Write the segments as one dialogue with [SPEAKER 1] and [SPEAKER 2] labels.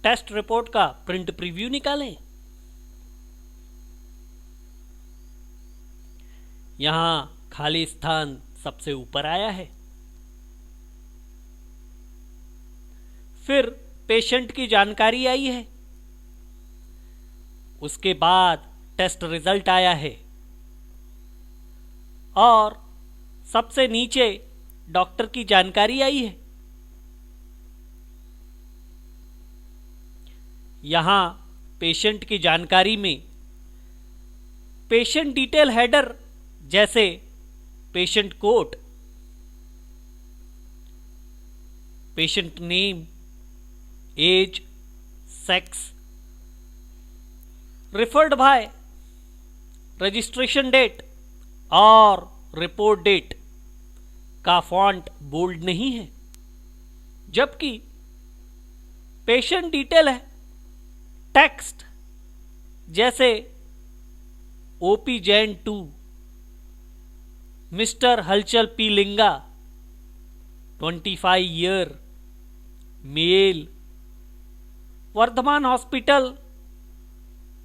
[SPEAKER 1] Test report का print preview निकालें। यहां खाली स्थान सबसे ऊपर आया है। फिर पेशेंट की जानकारी आई है। उसके बाद टेस्ट रिजल्ट आया है और सबसे नीचे डॉक्टर की जानकारी आई है। यहां पेशेंट की जानकारी में पेशेंट डिटेल हेडर जैसे patient code, patient name, age, sex, referred by, registration date और रिपोर्ट डेट का फॉन्ट बोल्ड नहीं है, जबकि पेशेंट डिटेल है टेक्स्ट जैसे ओपी जैन 2, मिस्टर हलचल P Linga, 25 year, male, Vardhman hospital,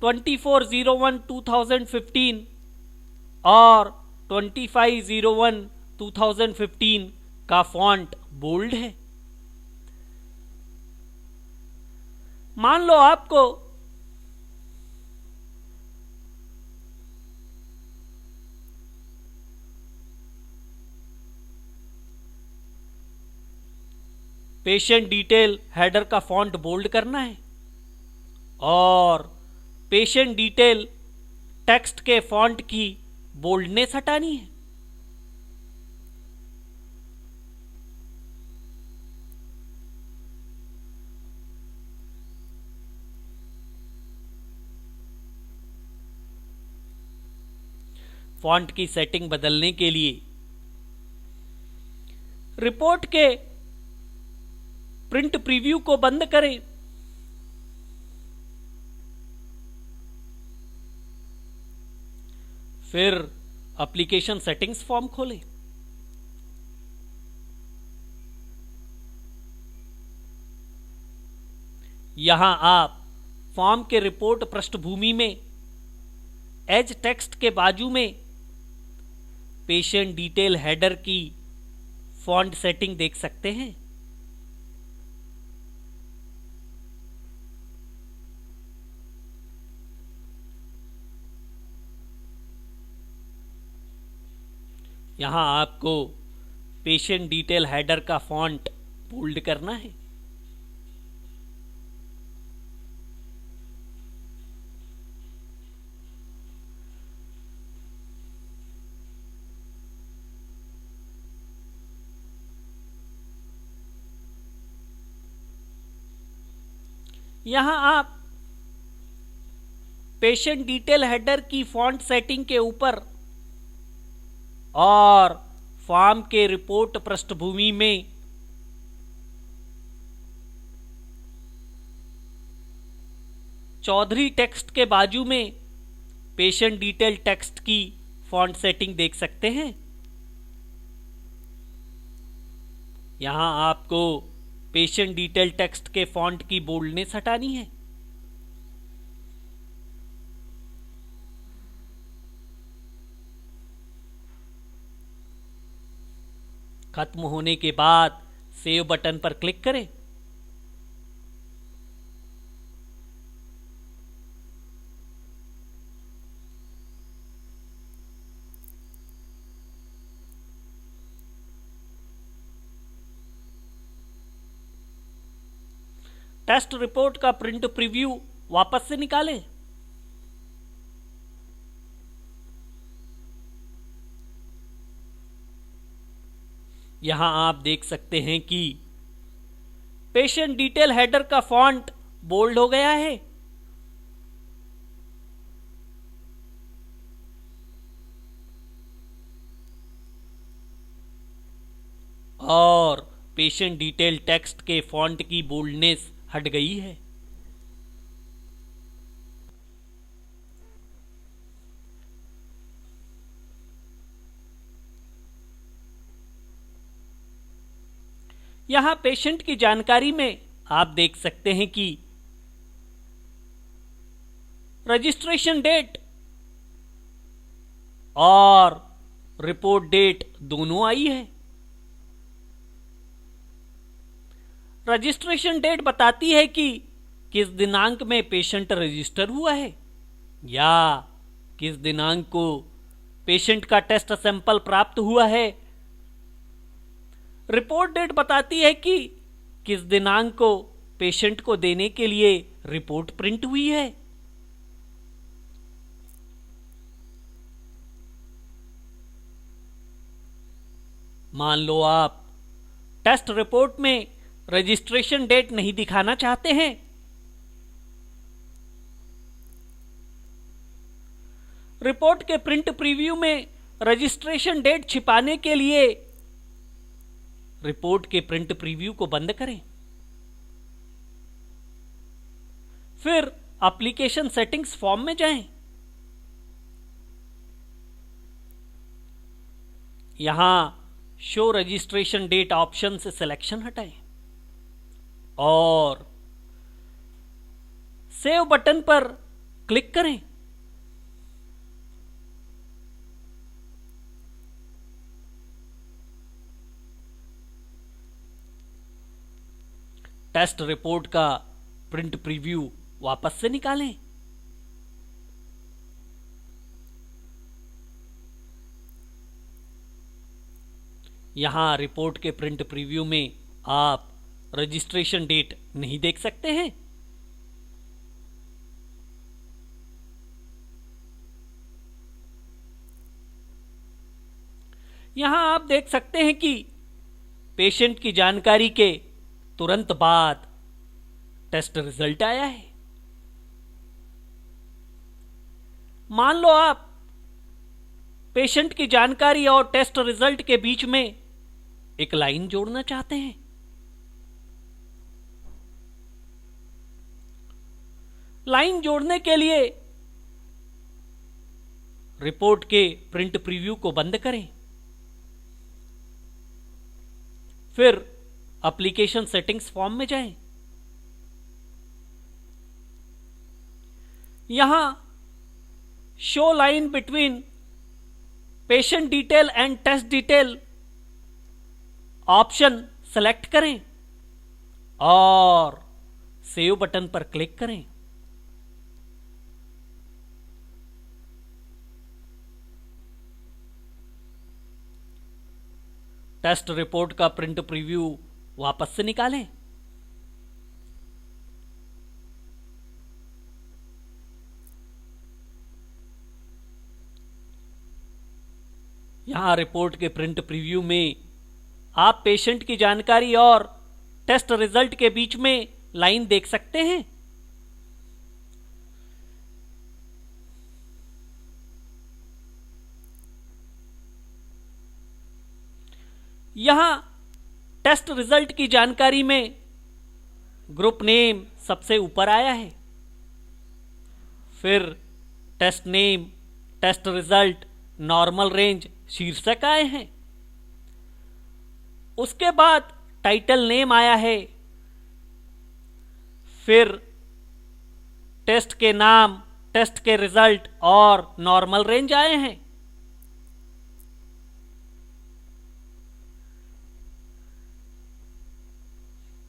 [SPEAKER 1] 24/01/2015 और 25/01/2015 का फॉन्ट बोल्ड है। मान लो आपको पेशेंट डिटेल हेडर का फॉन्ट बोल्ड करना है और पेशेंट डिटेल टेक्स्ट के फॉन्ट की बोल्डनेस हटानी है। फॉन्ट की सेटिंग बदलने के लिए रिपोर्ट के प्रिंट प्रीव्यू को बंद करें। फिर एप्लीकेशन सेटिंग्स फॉर्म खोलें। यहां आप फॉर्म के रिपोर्ट पृष्ठभूमि में एज टेक्स्ट के बाजू में पेशेंट डिटेल हेडर की फॉन्ट सेटिंग देख सकते हैं। यहां आपको पेशेंट डिटेल हेडर का फॉन्ट बोल्ड करना है। यहां आप पेशेंट डिटेल हेडर की फॉन्ट सेटिंग के ऊपर और फॉर्म के रिपोर्ट पृष्ठभूमि में चौधरी टेक्स्ट के बाजू में पेशेंट डिटेल टेक्स्ट की फॉन्ट सेटिंग देख सकते हैं। यहां आपको पेशेंट डिटेल टेक्स्ट के फॉन्ट की बोल्डनेस हटानी है। खत्म होने के बाद सेव बटन पर क्लिक करें। टेस्ट रिपोर्ट का प्रिंट प्रीव्यू वापस से निकालें। यहां आप देख सकते हैं कि पेशेंट डिटेल हेडर का फॉन्ट बोल्ड हो गया है और पेशेंट डिटेल टेक्स्ट के फॉन्ट की बोल्डनेस हट गई है। यहां पेशेंट की जानकारी में आप देख सकते हैं कि रजिस्ट्रेशन डेट और रिपोर्ट डेट दोनों आई है। रजिस्ट्रेशन डेट बताती है कि किस दिनांक में पेशेंट रजिस्टर हुआ है या किस दिनांक को पेशेंट का टेस्ट सैंपल प्राप्त हुआ है। रिपोर्ट डेट बताती है कि किस दिनांक को पेशेंट को देने के लिए रिपोर्ट प्रिंट हुई है। मान लो आप टेस्ट रिपोर्ट में रजिस्ट्रेशन डेट नहीं दिखाना चाहते हैं, रिपोर्ट के प्रिंट प्रीव्यू में रजिस्ट्रेशन डेट छिपाने के लिए रिपोर्ट के प्रिंट प्रीव्यू को बंद करें। फिर एप्लीकेशन सेटिंग्स फॉर्म में जाएं। यहां शो रजिस्ट्रेशन डेट ऑप्शन से सिलेक्शन हटाएं और सेव बटन पर क्लिक करें। टेस्ट रिपोर्ट का प्रिंट प्रीव्यू वापस से निकालें। यहां रिपोर्ट के प्रिंट प्रीव्यू में आप रजिस्ट्रेशन डेट नहीं देख सकते हैं। यहां आप देख सकते हैं कि पेशेंट की जानकारी के तुरंत बाद टेस्ट रिजल्ट आया है। मान लो आप पेशेंट की जानकारी और टेस्ट रिजल्ट के बीच में एक लाइन जोड़ना चाहते हैं। लाइन जोड़ने के लिए रिपोर्ट के प्रिंट प्रीव्यू को बंद करें, फिर एप्लीकेशन सेटिंग्स फॉर्म में जाएं। यहां show line between patient detail and test detail option select करें और सेव बटन पर क्लिक करें। टेस्ट रिपोर्ट का प्रिंट प्रीव्यू वापस से निकालें। यहां रिपोर्ट के प्रिंट प्रीव्यू में आप पेशेंट की जानकारी और टेस्ट रिजल्ट के बीच में लाइन देख सकते हैं। यहां टेस्ट रिजल्ट की जानकारी में ग्रुप नेम सबसे ऊपर आया है, फिर test name, test result, normal range शीर्षक आए हैं। उसके बाद टाइटल नेम आया है, फिर टेस्ट के नाम, टेस्ट के रिजल्ट और नॉर्मल रेंज आए हैं।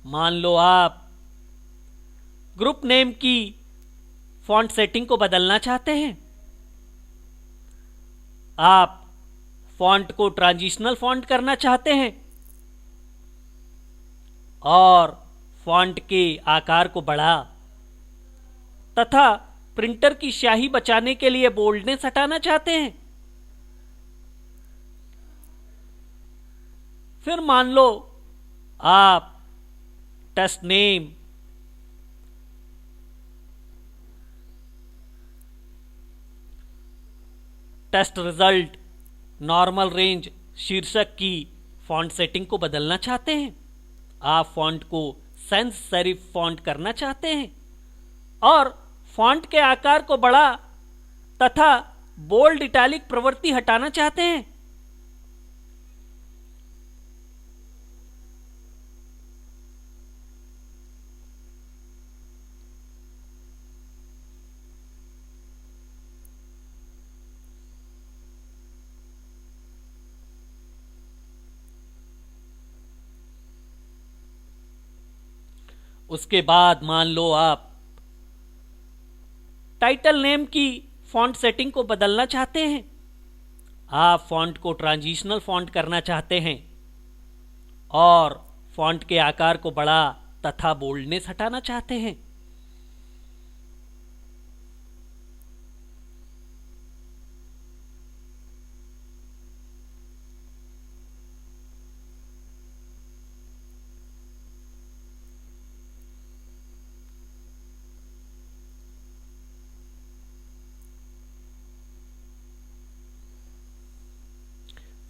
[SPEAKER 1] मान लो आप ग्रुप नेम की फॉन्ट सेटिंग को बदलना चाहते हैं। आप फॉन्ट को ट्रांजिशनल फॉन्ट करना चाहते हैं और फॉन्ट के आकार को बढ़ा तथा प्रिंटर की स्याही बचाने के लिए बोल्डनेस हटाना चाहते हैं। फिर मान लो आप test name, test result, normal range शीर्षक की फॉन्ट सेटिंग को बदलना चाहते हैं। आप फॉन्ट को सैंस सेरिफ फॉन्ट करना चाहते हैं और फॉन्ट के आकार को बढ़ा तथा बोल्ड इटैलिक प्रवृत्ति हटाना चाहते हैं। उसके बाद मान लो आप टाइटल नेम की फॉन्ट सेटिंग को बदलना चाहते हैं, आप फॉन्ट को ट्रांजिशनल फॉन्ट करना चाहते हैं और फॉन्ट के आकार को बड़ा तथा बोल्डनेस हटाना चाहते हैं।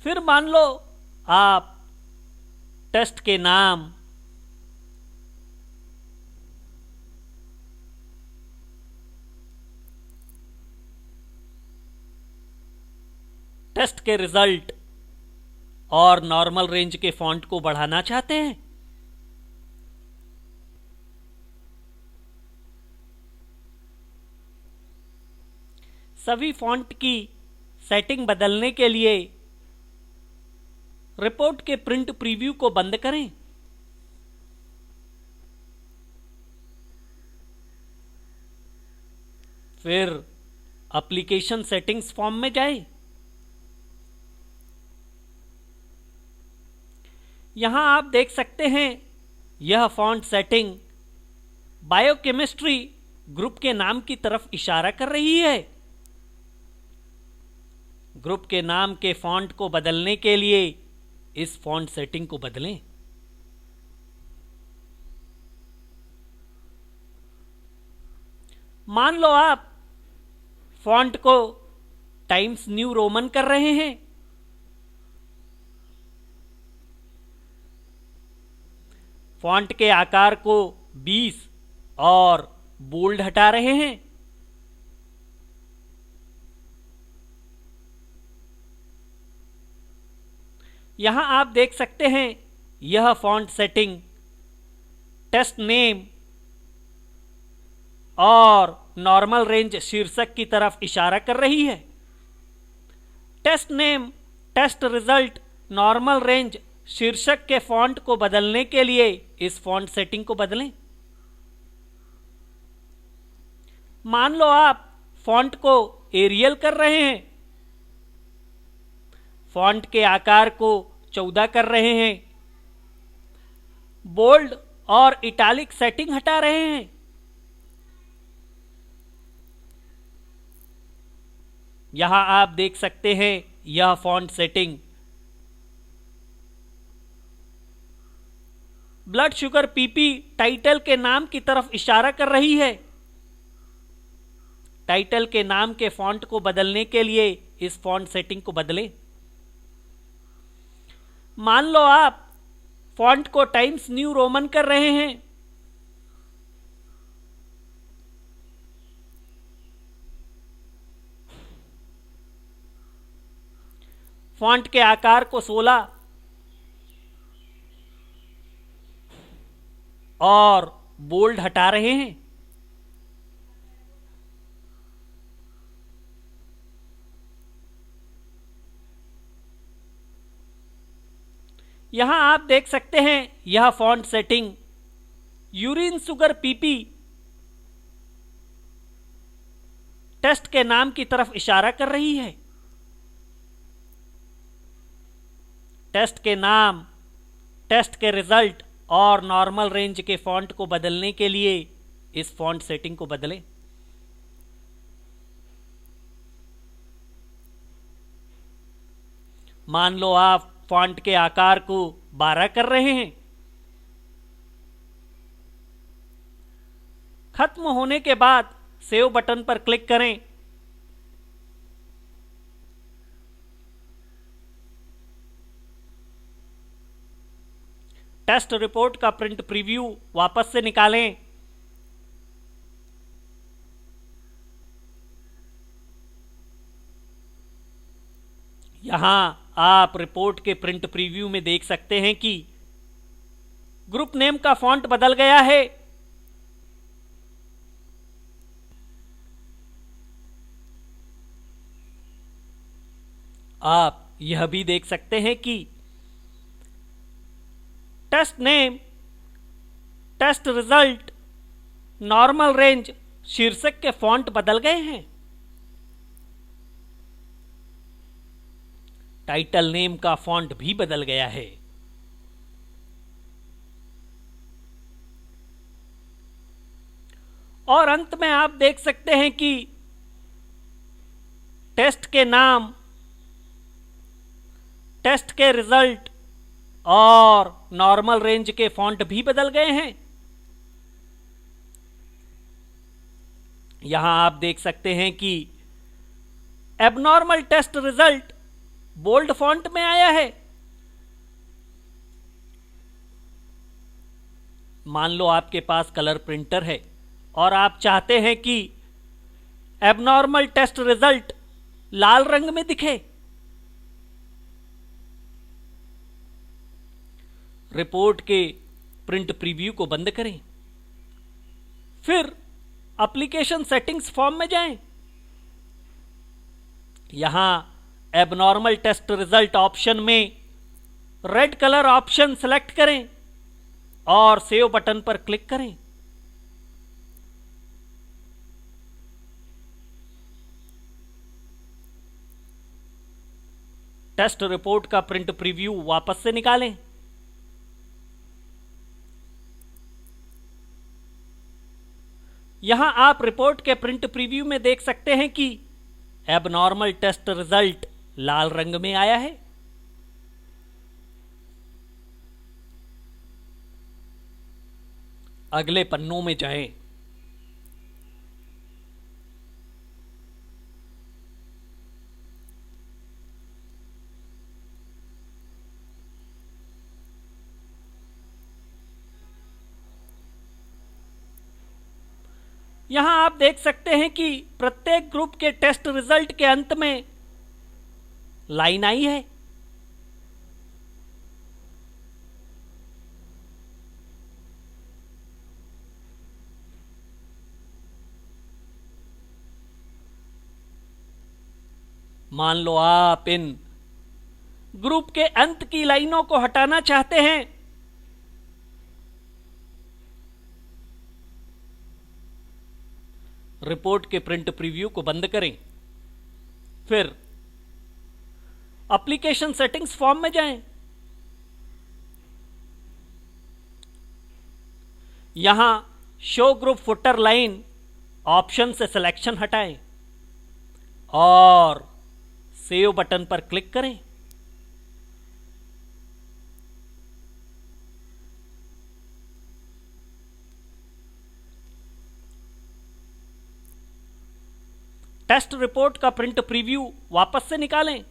[SPEAKER 1] फिर मान लो आप टेस्ट के नाम टेस्ट के रिजल्ट और नॉर्मल रेंज के फॉन्ट को बढ़ाना चाहते हैं। सभी फॉन्ट की सेटिंग बदलने के लिए रिपोर्ट के प्रिंट प्रीव्यू को बंद करें। फिर एप्लीकेशन सेटिंग्स फॉर्म में जाएं। यहां आप देख सकते हैं यह फॉन्ट सेटिंग बायोकेमिस्ट्री ग्रुप के नाम की तरफ इशारा कर रही है। ग्रुप के नाम के फॉन्ट को बदलने के लिए इस फॉन्ट सेटिंग को बदलें। मान लो आप फॉन्ट को टाइम्स न्यू रोमन कर रहे हैं। फॉन्ट के आकार को 20 और बोल्ड हटा रहे हैं। यहां आप देख सकते हैं यह फॉन्ट सेटिंग टेस्ट नेम और नॉर्मल रेंज शीर्षक की तरफ इशारा कर रही है। Test name, test result, normal range शीर्षक के फॉन्ट को बदलने के लिए इस फॉन्ट सेटिंग को बदलें। मान लो आप फॉन्ट को एरियल कर रहे हैं, फॉन्ट के आकार को 14 कर रहे हैं, बोल्ड और इटैलिक सेटिंग हटा रहे हैं। यहां आप देख सकते हैं यह font setting blood sugar PP title के नाम की तरफ इशारा कर रही है। टाइटल के नाम के फॉन्ट को बदलने के लिए इस फॉन्ट सेटिंग को बदलें। मान लो आप फॉन्ट को टाइम्स न्यू रोमन कर रहे हैं। फॉन्ट के आकार को 16 और बोल्ड हटा रहे हैं। यहां आप देख सकते हैं यह font setting urine sugar PP test के नाम की तरफ इशारा कर रही है। टेस्ट के नाम, टेस्ट के रिजल्ट और नॉर्मल रेंज के फॉन्ट को बदलने के लिए इस फॉन्ट सेटिंग को बदलें। मान लो आप फॉन्ट के आकार को 12 कर रहे हैं। खत्म होने के बाद सेव बटन पर क्लिक करें। टेस्ट रिपोर्ट का प्रिंट प्रीव्यू वापस से निकालें। यहां आप रिपोर्ट के प्रिंट प्रीव्यू में देख सकते हैं कि ग्रुप नेम का फॉन्ट बदल गया है। आप यह भी देख सकते हैं कि test name, test result normal range शीर्षक के फॉन्ट बदल गए हैं। टाइटल नेम का फॉन्ट भी बदल गया है। और अंत में आप देख सकते हैं कि टेस्ट के नाम, टेस्ट के रिजल्ट और नॉर्मल रेंज के फॉन्ट भी बदल गए हैं। यहां आप देख सकते हैं कि abnormal test result bold font में आया है। मान लो आपके पास कलर प्रिंटर है और आप चाहते हैं कि एबनॉर्मल टेस्ट रिजल्ट लाल रंग में दिखे। रिपोर्ट के प्रिंट प्रीव्यू को बंद करें, फिर एप्लीकेशन सेटिंग्स फॉर्म में जाएं। यहां एबनॉर्मल टेस्ट रिजल्ट ऑप्शन में रेड कलर ऑप्शन सेलेक्ट करें और सेव बटन पर क्लिक करें। टेस्ट रिपोर्ट का प्रिंट प्रीव्यू वापस से निकालें। यहां आप रिपोर्ट के प्रिंट प्रीव्यू में देख सकते हैं कि एबनॉर्मल टेस्ट रिजल्ट लाल रंग में आया है। अगले पन्नों में जाएं। यहां आप देख सकते हैं कि प्रत्येक ग्रुप के टेस्ट रिजल्ट के अंत में लाइन आई है। मान लो आप इन ग्रुप के अंत की लाइनों को हटाना चाहते हैं, रिपोर्ट के प्रिंट प्रीव्यू को बंद करें, फिर एप्लीकेशन सेटिंग्स फॉर्म में जाएं। यहां show group footer line option से सिलेक्शन हटाएं और सेव बटन पर क्लिक करें। टेस्ट रिपोर्ट का प्रिंट प्रीव्यू वापस से निकालें।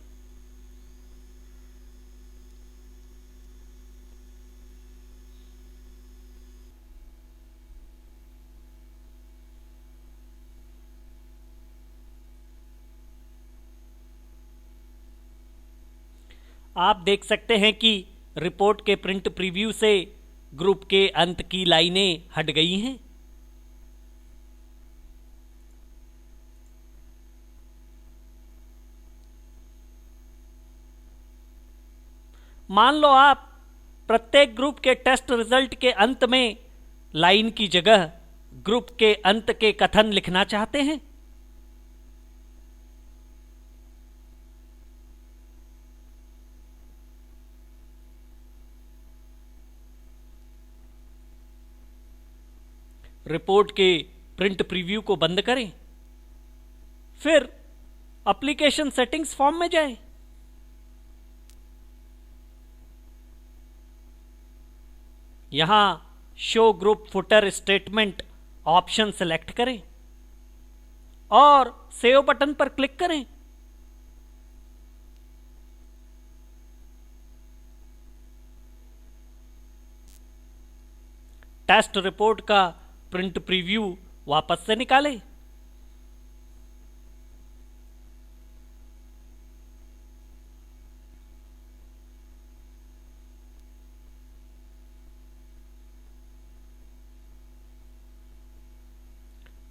[SPEAKER 1] आप देख सकते हैं कि रिपोर्ट के प्रिंट प्रीव्यू से ग्रुप के अंत की लाइनें हट गई हैं। मान लो आप प्रत्येक ग्रुप के टेस्ट रिजल्ट के अंत में लाइन की जगह ग्रुप के अंत के कथन लिखना चाहते हैं। रिपोर्ट के प्रिंट प्रीव्यू को बंद करें, फिर एप्लीकेशन सेटिंग्स फॉर्म में जाएं। यहां show group footer statement option select करें और सेव बटन पर क्लिक करें। टेस्ट रिपोर्ट का प्रिंट प्रीव्यू वापस से निकालें।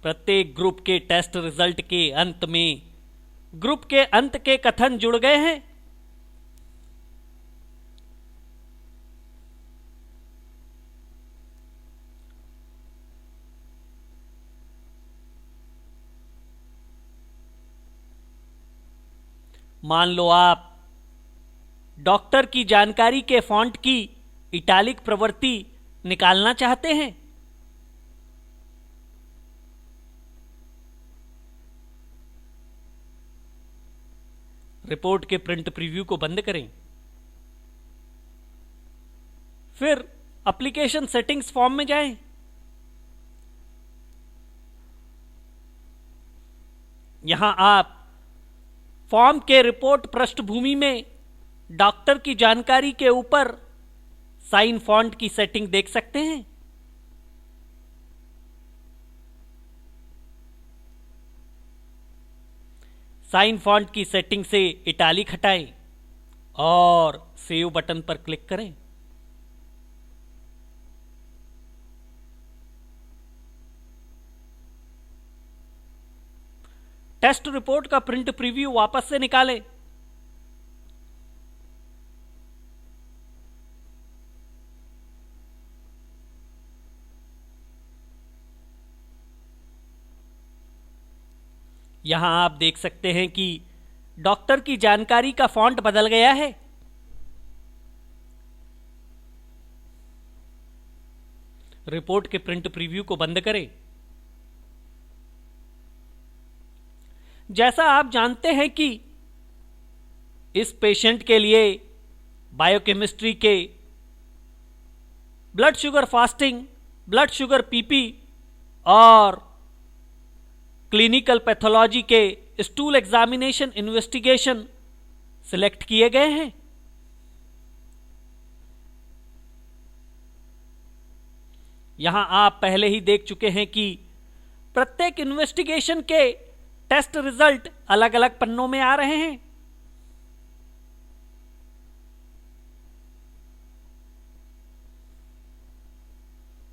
[SPEAKER 1] प्रत्येक ग्रुप के टेस्ट रिजल्ट के अंत में ग्रुप के अंत के कथन जुड़ गए हैं। मान लो आप डॉक्टर की जानकारी के फॉन्ट की इटैलिक प्रवृत्ति निकालना चाहते हैं। रिपोर्ट के प्रिंट प्रीव्यू को बंद करें। फिर एप्लीकेशन सेटिंग्स फॉर्म में जाएं। यहां आप फॉर्म के रिपोर्ट पृष्ठभूमि में डॉक्टर की जानकारी के ऊपर साइन फॉन्ट की सेटिंग देख सकते हैं। साइन फॉन्ट की सेटिंग से इटैलिक हटाएं और सेव बटन पर क्लिक करें। टेस्ट रिपोर्ट का प्रिंट प्रीव्यू वापस से निकालें। यहां आप देख सकते हैं कि डॉक्टर की जानकारी का फॉन्ट बदल गया है। रिपोर्ट के प्रिंट प्रीव्यू को बंद करें। जैसा आप जानते हैं कि इस पेशेंट के लिए बायोकेमिस्ट्री के blood sugar fasting, blood sugar PP और क्लिनिकल पैथोलॉजी के स्टूल एग्जामिनेशन इन्वेस्टिगेशन सिलेक्ट किए गए हैं। यहां आप पहले ही देख चुके हैं कि प्रत्येक इन्वेस्टिगेशन के टेस्ट रिजल्ट अलग अलग पन्नों में आ रहे हैं।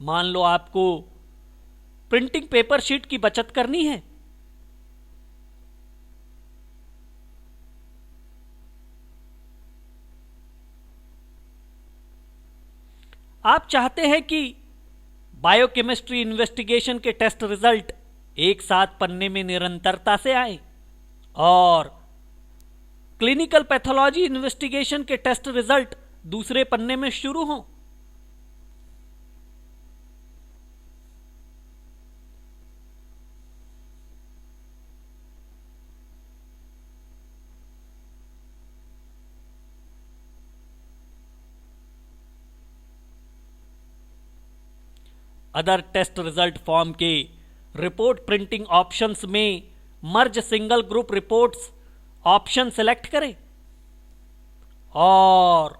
[SPEAKER 1] मान लो आपको प्रिंटिंग पेपर शीट की बचत करनी है। आप चाहते हैं कि बायोकेमिस्ट्री इन्वेस्टिगेशन के टेस्ट रिजल्ट एक साथ पन्ने में निरंतरता से आए और क्लिनिकल पैथोलॉजी इन्वेस्टिगेशन के टेस्ट रिजल्ट दूसरे पन्ने में शुरू हों। अदर टेस्ट रिजल्ट फॉर्म के रिपोर्ट प्रिंटिंग ऑप्शंस में merge single group reports option select करें और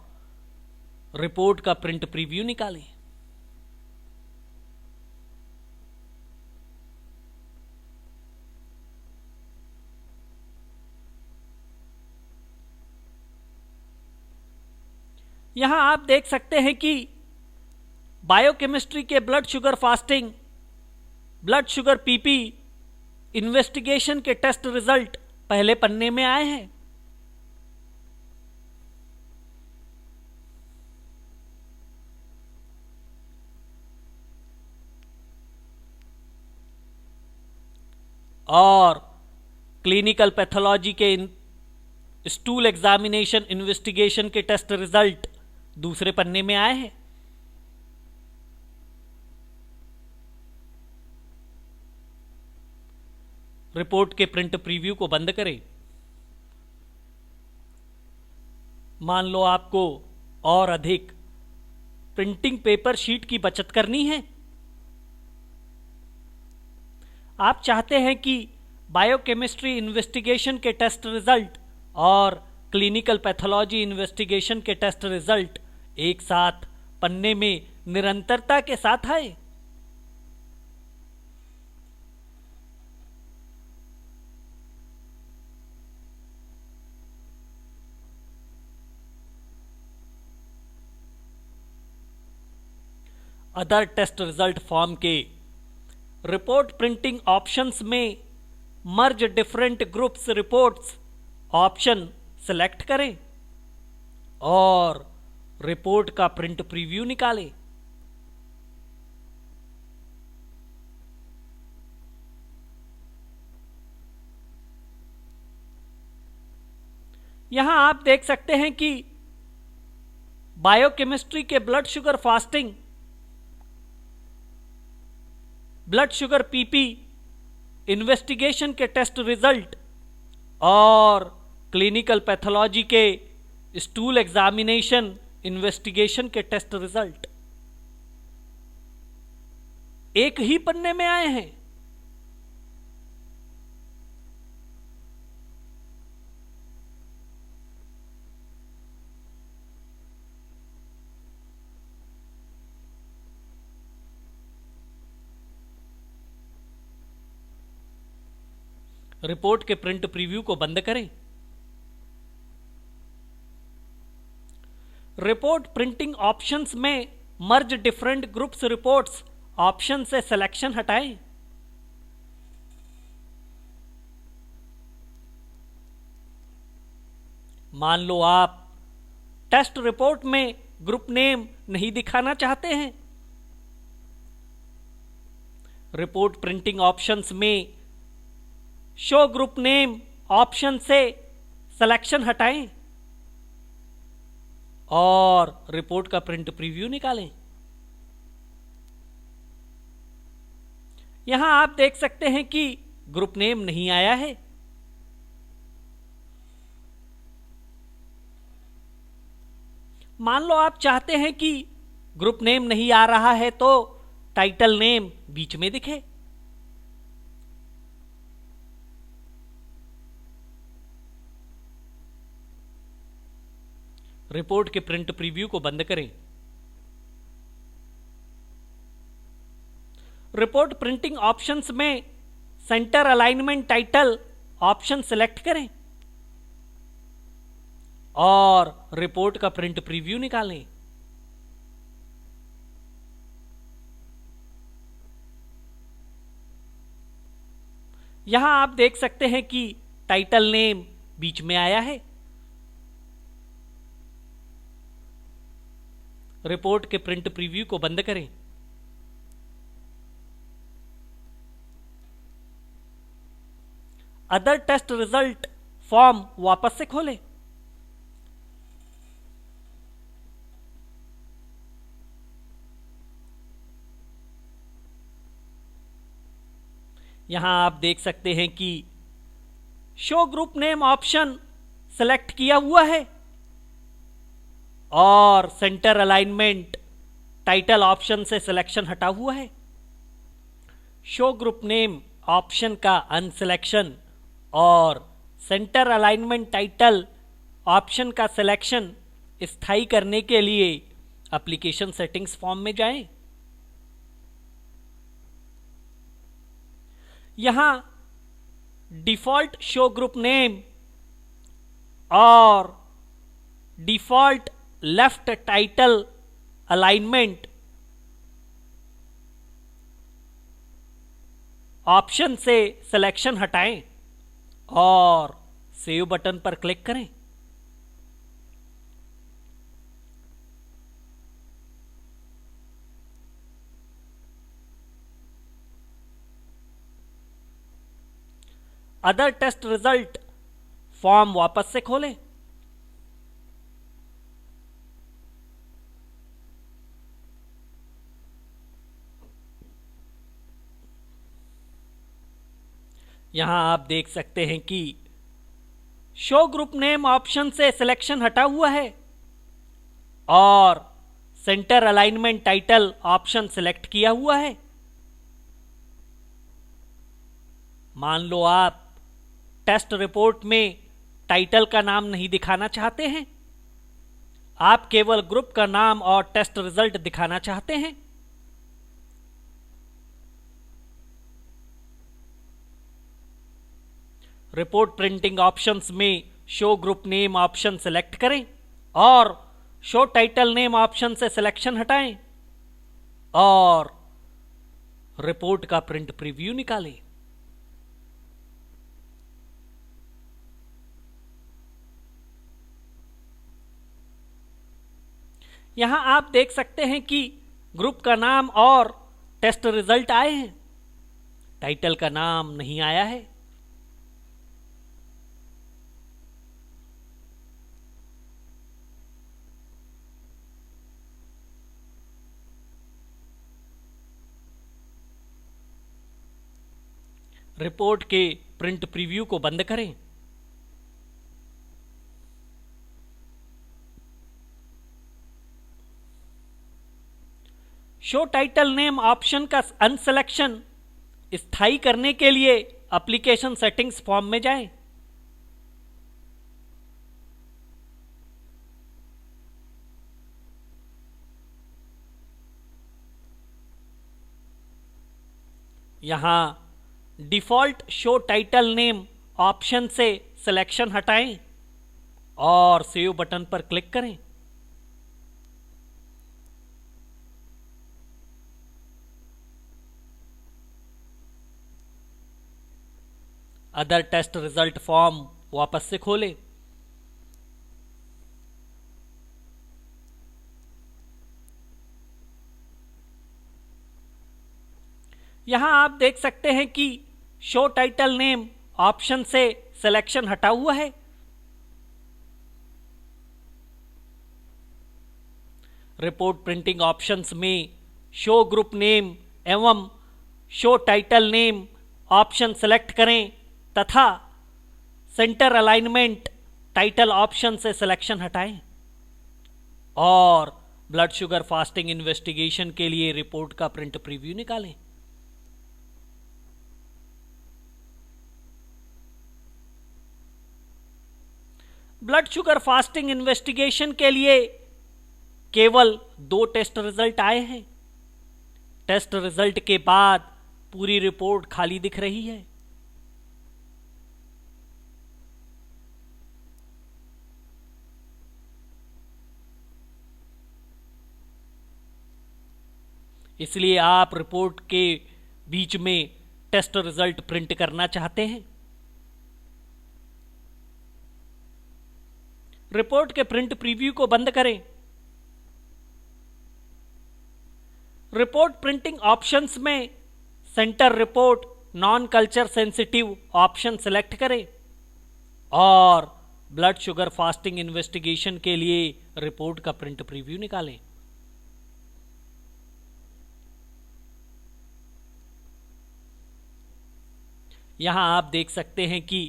[SPEAKER 1] रिपोर्ट का प्रिंट प्रीव्यू निकालें। यहां आप देख सकते हैं कि बायोकेमिस्ट्री के blood sugar fasting, blood sugar PP investigation के टेस्ट रिजल्ट पहले पन्ने में आए हैं। और क्लिनिकल पैथोलॉजी के स्टूल एग्जामिनेशन इन्वेस्टिगेशन के टेस्ट रिजल्ट दूसरे पन्ने में आए हैं। रिपोर्ट के प्रिंट प्रीव्यू को बंद करें। मान लो आपको और अधिक प्रिंटिंग पेपर शीट की बचत करनी है। आप चाहते हैं कि बायोकेमिस्ट्री इन्वेस्टिगेशन के टेस्ट रिजल्ट और क्लिनिकल पैथोलॉजी इन्वेस्टिगेशन के टेस्ट रिजल्ट एक साथ पन्ने में निरंतरता के साथ आए। अदर टेस्ट रिजल्ट फॉर्म के रिपोर्ट प्रिंटिंग ऑप्शंस में merge different groups reports option select करें और रिपोर्ट का प्रिंट प्रीव्यू निकालें। यहां आप देख सकते हैं कि बायोकेमिस्ट्री के blood sugar fasting, blood sugar PP investigation के टेस्ट रिजल्ट और क्लिनिकल पैथोलॉजी के स्टूल एग्जामिनेशन इन्वेस्टिगेशन के टेस्ट रिजल्ट एक ही पन्ने में आए हैं। रिपोर्ट के प्रिंट प्रीव्यू को बंद करें। रिपोर्ट प्रिंटिंग ऑप्शंस में merge different groups reports option से सिलेक्शन हटाएं। मान लो आप टेस्ट रिपोर्ट में ग्रुप नेम नहीं दिखाना चाहते हैं। रिपोर्ट प्रिंटिंग ऑप्शंस में शो ग्रुप नेम ऑप्शन से सिलेक्शन हटाएं और रिपोर्ट का प्रिंट प्रीव्यू निकालें। यहां आप देख सकते हैं कि ग्रुप नेम नहीं आया है। मान लो आप चाहते हैं कि ग्रुप नेम नहीं आ रहा है तो टाइटल नेम बीच में दिखे। रिपोर्ट के प्रिंट प्रीव्यू को बंद करें। रिपोर्ट प्रिंटिंग ऑप्शंस में centre alignment title option select करें और रिपोर्ट का प्रिंट प्रीव्यू निकालें। यहां आप देख सकते हैं कि टाइटल नेम बीच में आया है। रिपोर्ट के प्रिंट प्रीव्यू को बंद करें। अदर टेस्ट रिजल्ट फॉर्म वापस से खोलें। यहां आप देख सकते हैं कि show group name option select किया हुआ है और सेंटर अलाइनमेंट टाइटल ऑप्शन से सिलेक्शन हटा हुआ है। शो ग्रुप नेम ऑप्शन का अनसिलेक्शन और सेंटर अलाइनमेंट टाइटल ऑप्शन का सिलेक्शन स्थायी करने के लिए एप्लीकेशन सेटिंग्स फॉर्म में जाएं। यहां डिफॉल्ट शो ग्रुप नेम और default left title alignment option से सिलेक्शन हटाएं और सेव बटन पर क्लिक करें। अदर टेस्ट रिजल्ट फॉर्म वापस से खोलें। यहां आप देख सकते हैं कि शो ग्रुप नेम ऑप्शन से सिलेक्शन हटा हुआ है और centre alignment title option select किया हुआ है। मान लो आप टेस्ट रिपोर्ट में टाइटल का नाम नहीं दिखाना चाहते हैं, आप केवल ग्रुप का नाम और टेस्ट रिजल्ट दिखाना चाहते हैं। रिपोर्ट प्रिंटिंग ऑप्शंस में show group name option select करें और शो टाइटल नेम ऑप्शन से सिलेक्शन हटाएं और रिपोर्ट का प्रिंट प्रीव्यू निकालें। यहां आप देख सकते हैं कि ग्रुप का नाम और टेस्ट रिजल्ट आए हैं, टाइटल का नाम नहीं आया है। रिपोर्ट के प्रिंट प्रीव्यू को बंद करें। शो टाइटल नेम ऑप्शन का अनसिलेक्शन स्थायी करने के लिए एप्लीकेशन सेटिंग्स फॉर्म में जाएं। यहां default show title name option से सिलेक्शन हटाएं और सेव बटन पर क्लिक करें। अदर टेस्ट रिजल्ट फॉर्म वापस से खोलें। यहां आप देख सकते हैं कि शो टाइटल नेम ऑप्शन से सिलेक्शन हटा हुआ है। रिपोर्ट प्रिंटिंग ऑप्शंस में शो ग्रुप नेम एवं show title name option select करें तथा सेंटर अलाइनमेंट टाइटल ऑप्शन से सिलेक्शन हटाएं और ब्लड शुगर फास्टिंग इन्वेस्टिगेशन के लिए रिपोर्ट का प्रिंट प्रीव्यू निकालें। ब्लड शुगर फास्टिंग इन्वेस्टिगेशन के लिए केवल 2 टेस्ट रिजल्ट आए हैं। टेस्ट रिजल्ट के बाद पूरी रिपोर्ट खाली दिख रही है। इसलिए आप रिपोर्ट के बीच में टेस्ट रिजल्ट प्रिंट करना चाहते हैं। रिपोर्ट के प्रिंट प्रीव्यू को बंद करें। रिपोर्ट प्रिंटिंग ऑप्शंस में centre report non culture sensitive option select करें और ब्लड शुगर फास्टिंग इन्वेस्टिगेशन के लिए रिपोर्ट का प्रिंट प्रीव्यू निकालें। यहां आप देख सकते हैं कि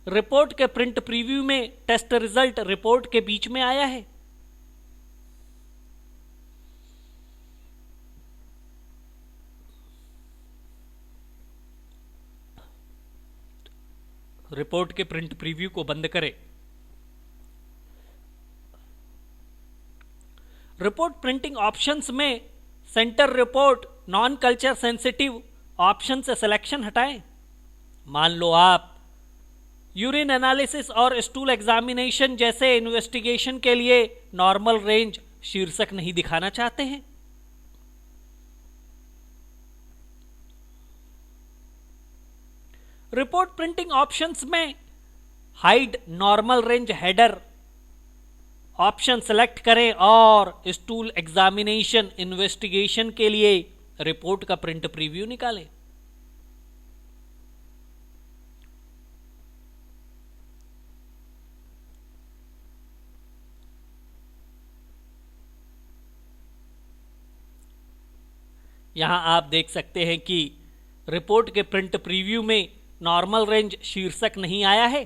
[SPEAKER 1] रिपोर्ट के प्रिंट प्रीव्यू में टेस्ट रिजल्ट रिपोर्ट के बीच में आया है। रिपोर्ट के प्रिंट प्रीव्यू को बंद करें। रिपोर्ट प्रिंटिंग ऑप्शंस में centre report non culture sensitive option से सिलेक्शन हटाएं। मान लो आप यूरिन एनालिसिस और स्टूल एग्जामिनेशन जैसे इन्वेस्टिगेशन के लिए नॉर्मल रेंज शीर्षक नहीं दिखाना चाहते हैं। रिपोर्ट प्रिंटिंग ऑप्शंस में hide normal range header option select करें और स्टूल एग्जामिनेशन इन्वेस्टिगेशन के लिए रिपोर्ट का प्रिंट प्रीव्यू निकालें। यहां आप देख सकते हैं कि रिपोर्ट के प्रिंट प्रीव्यू में नॉर्मल रेंज शीर्षक नहीं आया है।